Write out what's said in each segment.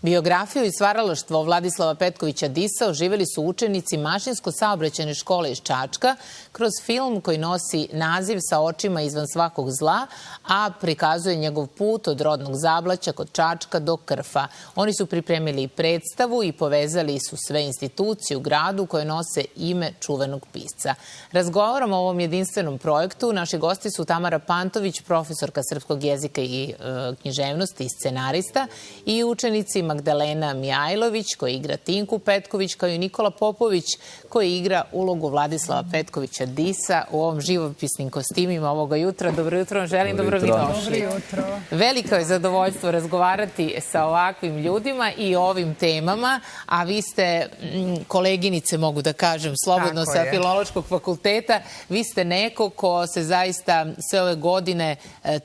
Biografiju i stvaralaštvo Vladislava Petkovića Disa oživeli su učenici Mašinsko-saobraćajne škole iz Čačka kroz film koji nosi naziv Sa očima izvan svakog zla, a prikazuje njegov put od rodnog zablaća kod Čačka do Krfa. Oni su pripremili predstavu i povezali su sve institucije u gradu koje nose ime čuvenog pisca. Razgovarom o ovom jedinstvenom projektu naši gosti su Tamara Pantović, profesorka srpskog jezika i književnosti i scenarista, i učenici Magdalena Mijajlović, koji igra Tinku Petković, kao i Nikola Popović, koji igra ulogu Vladislava Petkovića Disa u ovom živopisnim kostimima ovoga jutra. Dobro jutro vam želim, dobro mi došli. Veliko je zadovoljstvo razgovarati sa ovakvim ljudima i ovim temama, a vi ste koleginice, mogu da kažem, slobodno sa Filološkog fakulteta. Vi ste neko ko se zaista sve ove godine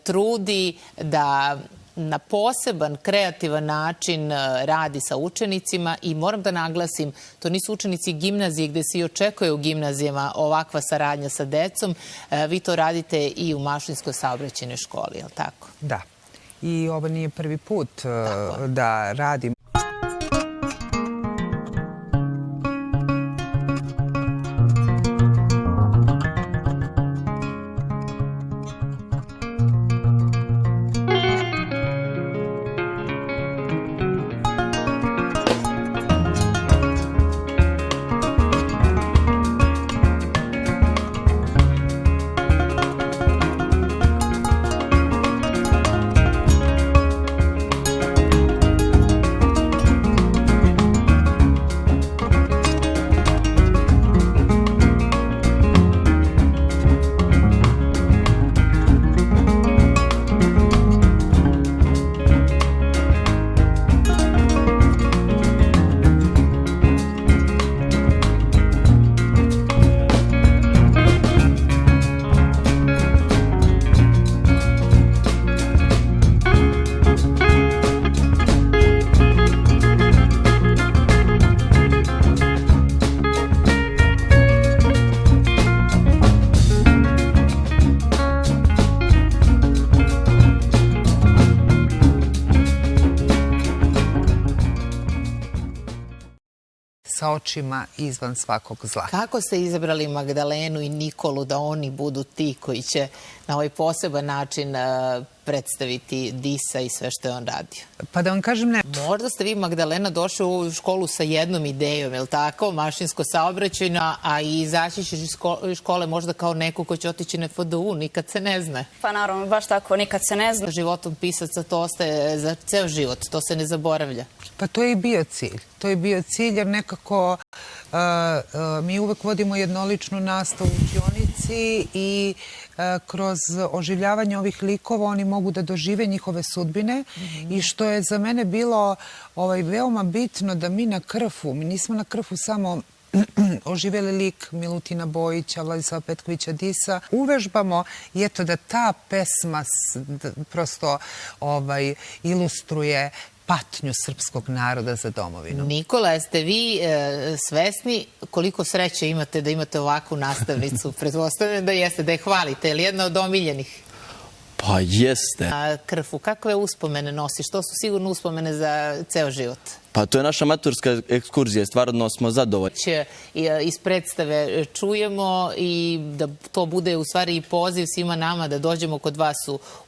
trudi da na poseban, kreativan način radi sa učenicima i moram da naglasim, to nisu učenici gimnazije gde se i očekuje u gimnazijama ovakva saradnja sa decom. Vi to radite i u Mašinsko-saobraćajnoj školi, je li tako? Da. I ovo nije prvi put da radim. Sa očima izvan svakog zla. Kako ste izabrali Magdalenu i Nikolu da oni budu ti koji će na ovaj poseban način predstaviti Disa i sve što je on radio? Pa da vam kažem ne. Možda ste vi, Magdalena, došli u školu sa jednom idejom, je li tako? Mašinsko-saobraćajna, a i izaći ćeš iz škole možda kao neko ko će otići na FDU, nikad se ne zna. Pa naravno, baš tako, nikad se ne zna. Životom pisaca to ostaje za ceo život, to se ne zaboravlja. Pa to je i bio cilj. To je bio cilj jer nekako mi uvek vodimo jednoličnu nastavu u učionici i kroz oživljavanje ovih likova oni mogu da dožive njihove sudbine i što je za mene bilo veoma bitno da mi na Krfu, mi nismo na Krfu samo oživeli lik Milutina Bojića, Vladislava Petkovića Disa, uvežbamo i eto da ta pesma prosto ilustruje patnju srpskog naroda za domovinu. Nikola, jeste vi svesni koliko sreće imate da imate ovakvu nastavnicu? Pretpostavljam da jeste, da je hvalite. Je li jedna od omiljenih? Pa jeste. A Krfu, kakve uspomene nosiš? To su sigurno uspomene za ceo život. Pa to je naša maturska ekskurzija, stvarno smo zadovoljni. Iz predstave čujemo i da to bude u stvari i poziv svima nama da dođemo kod vas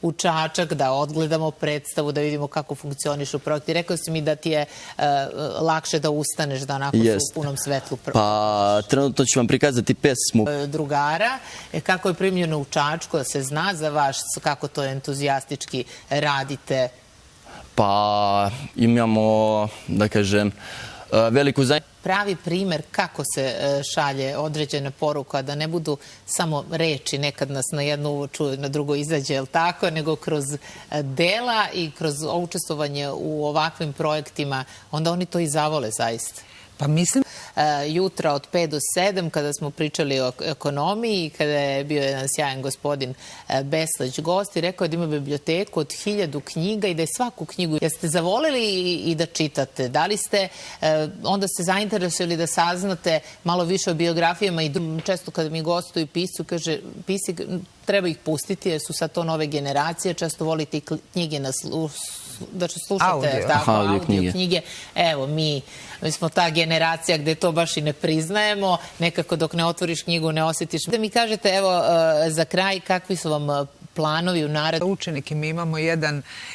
u Čačak, da odgledamo predstavu, da vidimo kako funkcionišu projekti. Rekao si mi da ti je lakše da ustaneš, da onako su u punom svetlu. Pa trenutno ću vam prikazati pesmu Drugara. Kako je primljeno u Čačku, da se zna za vas, kako to entuzijastički radite? Pa imamo, da kažem, veliku zajednicu. Pravi primer kako se šalje određena poruka, da ne budu samo reči, nekad nas na jednu čuje, na drugo izađe, je li tako, nego kroz dela i kroz učestvovanje u ovakvim projektima, onda oni to i zavole zaista. Pa mislim... Jutra od 5 do 7, kada smo pričali o ekonomiji, kada je bio jedan sjajan gospodin Beslać gost i rekao da ima biblioteku od 1000 knjiga i da je svaku knjigu. Jeste zavoleli i da čitate? Da li ste onda se zainteresovali da saznate malo više o biografijama i često kada mi gostuju pisci, kaže, pisci treba ih pustiti jer su sad to nove generacije, često volite i knjige na slušate Audio. tako, Aha, audio audio knjige. Evo, mi smo ta generacija gde to baš i ne priznajemo. Nekako dok ne otvoriš knjigu ne osjetiš. Da mi kažete, evo, za kraj, kakvi su vam planovi u narednom? Učenike, mi imamo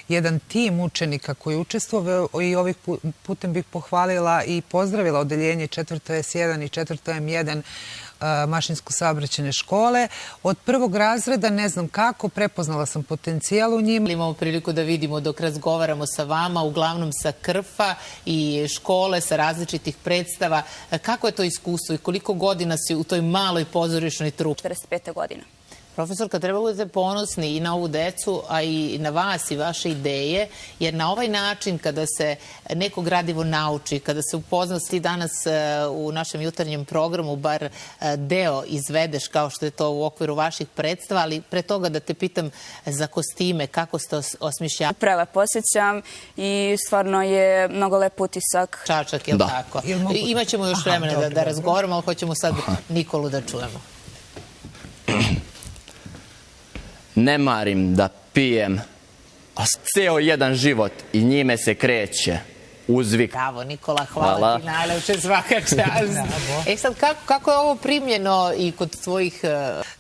jedan tim učenika koji učestvuje i ovih putem bih pohvalila i pozdravila odeljenje 4. S1 i 4. M1 mašinsko-saobraćajne škole. Od prvog razreda, ne znam kako, prepoznala sam potencijal u njima. Imamo priliku da vidimo dok razgovaramo sa vama, uglavnom sa Krfa i škole, sa različitih predstava. Kako je to iskustvo i koliko godina si u toj maloj pozorišnoj trupi? 45. godina. Profesorka, treba budete ponosni i na ovu decu, a i na vas i vaše ideje, jer na ovaj način kada se neko gradivo nauči, kada se upozna, ti danas u našem jutarnjem programu bar deo izvedeš kao što je to u okviru vaših predstava, ali pre toga da te pitam za kostime, kako ste osmišljavali? Prelep osjećam i stvarno je mnogo lep utisak. Čačak, je li tako? Imaćemo još vremena da razgovaramo, ali hoćemo sad Nikolu da čujemo. Ne marim da pijem, a ceo jedan život i njime se kreće. Uzvik. Bravo, Nikola, hvala ti najlepše, svaka čast. Sad, kako je ovo primljeno i kod tvojih...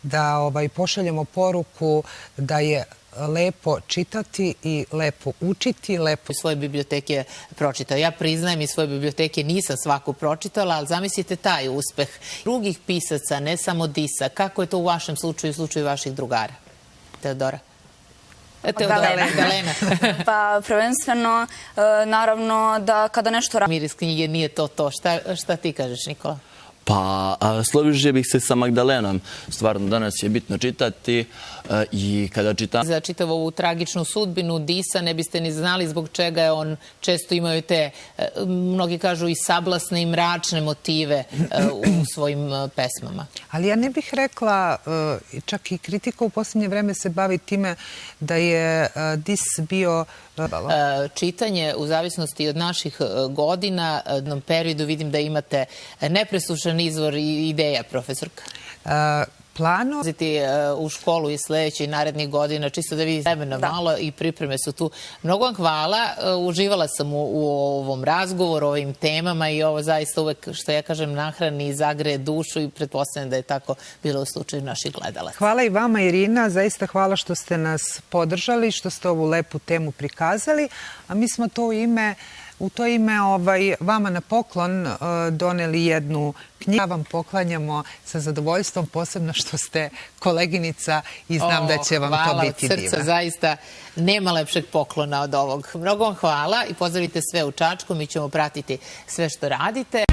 Da pošaljemo poruku da je lepo čitati i lepo učiti, lepo... Iz svoje biblioteke pročitao. Ja priznajem, iz svoje biblioteke nisam svaku pročitala, ali zamislite taj uspeh drugih pisaca, ne samo Disa. Kako je to u vašem slučaju i u slučaju vaših drugara? Teodora? Galena. Pa prvenstveno, naravno da kada nešto radim... Miris knjige nije to. Šta ti kažeš, Nikola? Pa, složio bih se sa Magdalenom. Stvarno, danas je bitno čitati i kada čitam... Za čitavu ovu tragičnu sudbinu Disa ne biste ni znali zbog čega je on često imaju te, mnogi kažu i sablasne i mračne motive u svojim pesmama. Ali ja ne bih rekla, čak i kritika u posljednje vreme se bavi time da je Dis bio... Čitanje, u zavisnosti od naših godina, u jednom periodu vidim da imate nepresušan izvor ideja, profesorka. Plano... U školu i sledeće i narednih godina, čisto da vidite vremena malo i pripreme su tu. Mnogo vam hvala, uživala sam u ovom razgovoru, ovim temama i ovo zaista uvek, što ja kažem, nahrani i zagreje dušu i pretpostavljam da je tako bilo u slučaju naših gledalaca. Hvala i vama, Irina, zaista hvala što ste nas podržali, što ste ovu lepu temu prikazali, a mi smo u to ime vama na poklon doneli jednu knjigu. Ja vam poklanjamo sa zadovoljstvom, posebno što ste koleginica i znam da će vam to biti divno. Hvala od srca, zaista nema lepšeg poklona od ovog. Mnogo vam hvala i pozdravite sve u Čačku, mi ćemo pratiti sve što radite.